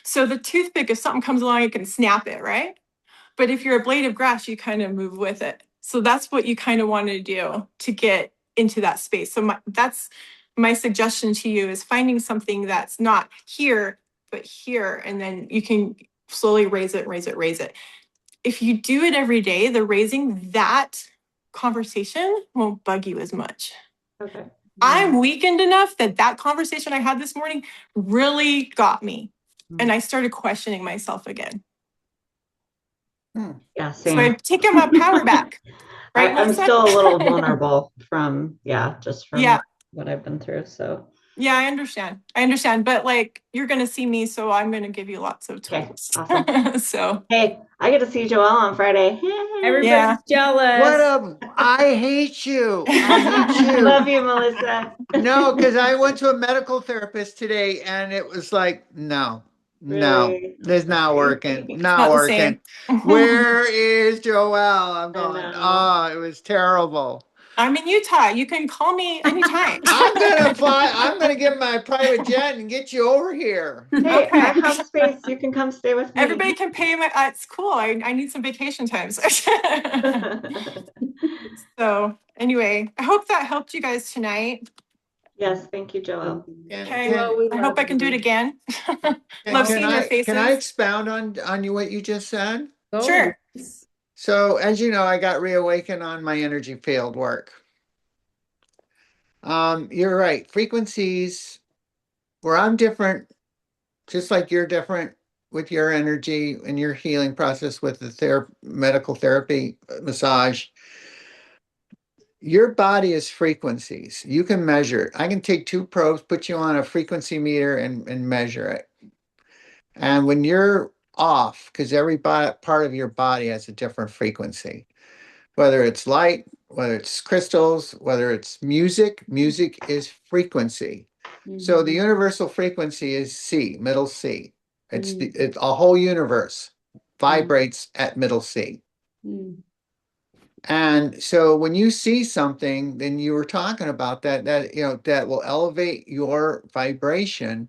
So the toothpick, if something comes along, you can snap it, right? But if you're a blade of grass, you kind of move with it. So that's what you kind of want to do to get into that space. So that's my suggestion to you is finding something that's not here, but here. And then you can slowly raise it, raise it, raise it. If you do it every day, the raising that conversation won't bug you as much. Okay. I'm weakened enough that that conversation I had this morning really got me. And I started questioning myself again. Yeah, So same. I've taken my power back. Right, I'm Melissa? still a little vulnerable from, just from Yeah. what I've been through. So, Yeah, I understand. I understand. But like, you're going to see me, so I'm going to give you lots of okay, tools. awesome. So, Hey, I get to see Joelle on Friday. Everybody's What jealous. up? I hate you. I hate Love you. you, Melissa. No, because I went to a medical therapist today and it was like, no, Really? it's not working. it's Not not the working. same. Where is Joelle? I'm I going, know. oh, it was terrible. I'm in Utah. You can call me anytime. I'm gonna fly, I'm gonna get my private jet and get you over here. Hey, I Okay. have space. You can come stay with me. Everybody can pay my, it's cool. I need some vacation times. So, anyway, I hope that helped you guys tonight. Yes, thank you, Joelle. Okay. Well, we I hope love I can do it you. again. Love Can seeing your can I faces. expound on you what you just said? Oh, Sure. yes. So as you know, I got reawakened on my energy field work. You're right. Frequencies where I'm different, just like you're different with your energy and your healing process with the medical therapy, massage. Your body is frequencies. You can measure it. I can take two probes, put you on a frequency meter and measure it. And when you're off, because every part of your body has a different frequency, whether it's light, whether it's crystals, whether it's music, music is frequency. So the Mhm. universal frequency is C, middle C. Mm, It's a whole universe mm, vibrates at middle C. mm, And so when you see something, then you were talking about that that will elevate your vibration.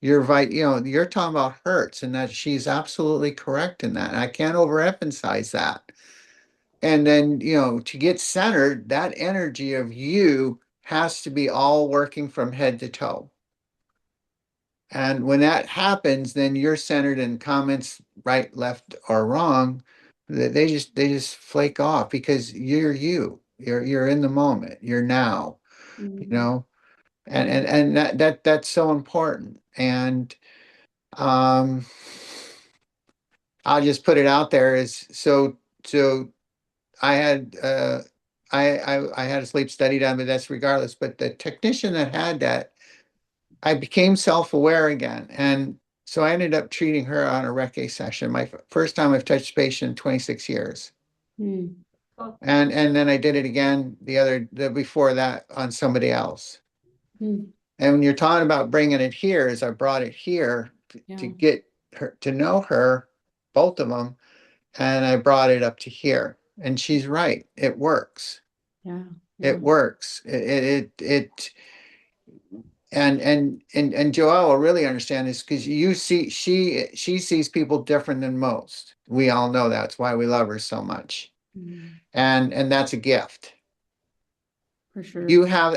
You're talking about hertz, and that she's absolutely correct in that. And I can't overemphasize that. And then, to get centered, that energy of you has to be all working from head to toe. And when that happens, then you're centered in comments, right, left, or wrong. They just flake off because you're you. You're in the moment. You're now, you mm, know, and that's so important. And um I'll just put it out there is so I had I had a sleep study done, but that's regardless. But the technician that had that, I became self-aware again. And so I ended up treating her on a Reiki session. My first time I've touched patient in 26 years. mm. And then I did it again the before that on somebody else. Hmm. And when you're talking about bringing it here, as I brought it here Yeah. to get her to know her, both of them, and I brought it up to here. And she's right. It works. Yeah. It works. And Joelle will really understand this because you see she sees people different than most. We all know that's why we love her so much. Mm, And that's a gift. for sure.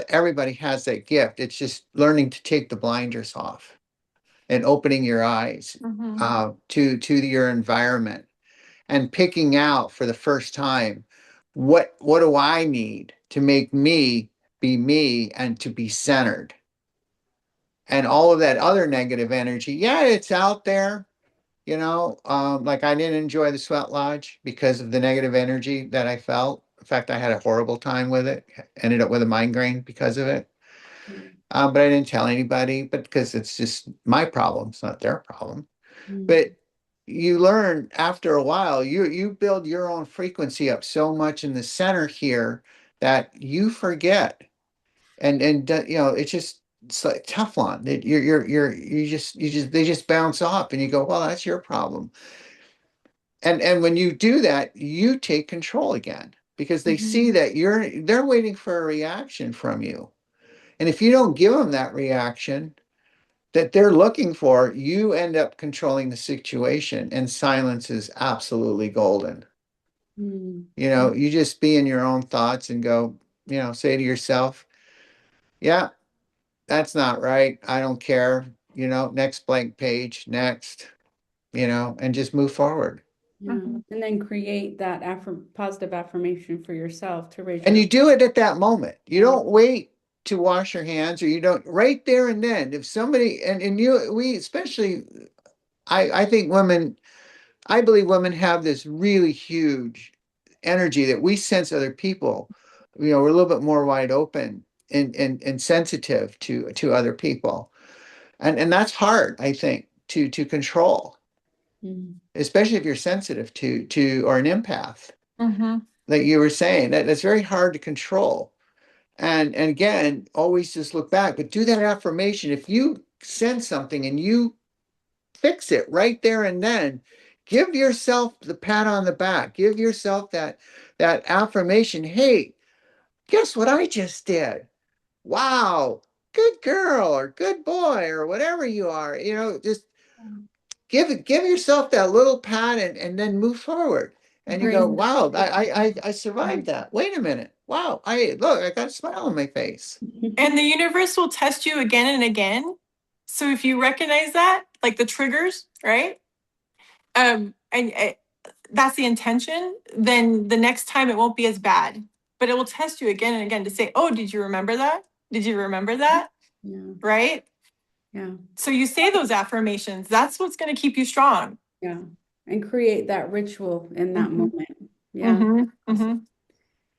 Everybody has that gift. It's just learning to take the blinders off and opening your eyes to your environment and picking out for the first time what do I need to make me be me and to be centered. And all of that other negative energy, yeah, it's out there. Like I didn't enjoy the sweat lodge because of the negative energy that I felt. In fact, I had a horrible time with it. Ended up with a migraine because of it. Mm, But I didn't tell anybody, but because it's just my problem, it's not their problem. mm, But you learn after a while, you build your own frequency up so much in the center here that you forget. It's just it's like Teflon. They just bounce off and you go, well, that's your problem. And when you do that, you take control again because they see that they're waiting for a reaction from you. And if you don't give them that reaction that they're looking for, you end up controlling the situation, and silence is absolutely golden. mm, You just be in your own thoughts and go, say to yourself, yeah, that's not right. I don't care. Next blank page, next, and just move forward. yeah. And then create that positive affirmation for yourself to raise And your. you do it at that moment. You Yeah. don't wait to wash your hands, or you don't right there and then. If somebody and we especially I think women, I believe women have this really huge energy that we sense other people. We're a little bit more wide open and sensitive to other people. And that's hard, I think, to control, Mm, especially if you're sensitive to or an empath, Mm-hmm. like you were saying. That's very hard to control. And again, always just look back, but do that affirmation. If you sense something and you fix it right there and then, give yourself the pat on the back. Give yourself that affirmation. Hey, guess what I just did? Wow, good girl or good boy or whatever you are. Just give yourself that little pat and then move forward. And you go, Great. wow, I survived that. Wait a minute. Wow, I got a smile on my face. And the universe will test you again and again. So if you recognize that, like the triggers, right? And that's the intention, then the next time it won't be as bad. But it will test you again and again to say, oh, did you remember that? Did you remember that? Yeah. Right? Yeah. So you say those affirmations. That's what's going to keep you strong. Yeah. And create that ritual in that moment. Yeah. Mm-hmm. Awesome. Mm-hmm.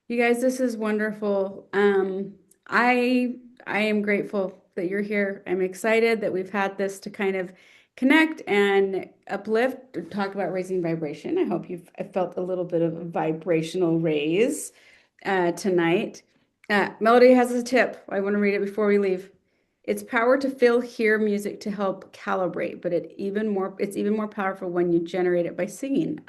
You guys, this is wonderful. I am grateful that you're here. I'm excited that we've had this to kind of connect and uplift, or talk about raising vibration. I hope I felt a little bit of a vibrational raise tonight. Melody has a tip. I want to read it before we leave. It's power to feel, hear music to help calibrate, but it's even more powerful when you generate it by singing.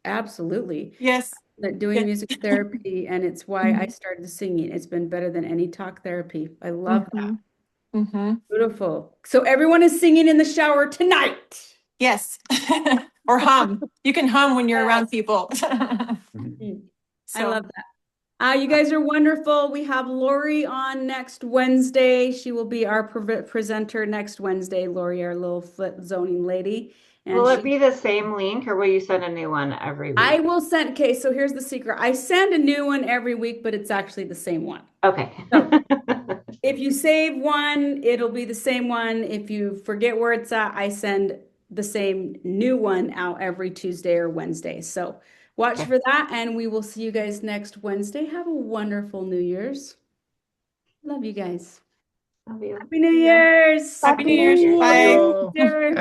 Absolutely. Yes. That doing Yes. music therapy, and it's why I started singing. It's been better than any talk therapy. I love that. Mm-hmm. Mm-hmm. Beautiful. So everyone is singing in the shower tonight. Yes. Or hum. You can hum when you're around people. Mm, I So love that. You guys are wonderful. We have Lori on next Wednesday. She will be our presenter next Wednesday. Lori, our little flip zoning lady. And Will it be the same link or will you send a new one every I week? will send, okay, so here's the secret. I send a new one every week, but it's actually the same one. Okay. So if you save one, it'll be the same one. If you forget where it's at, I send the same new one out every Tuesday or Wednesday. So watch Okay. for that, and we will see you guys next Wednesday. Have a wonderful New Year's. Love you guys. Love you. Happy New Year's. Happy New Year's. Love you Bye. all. Take care. Happy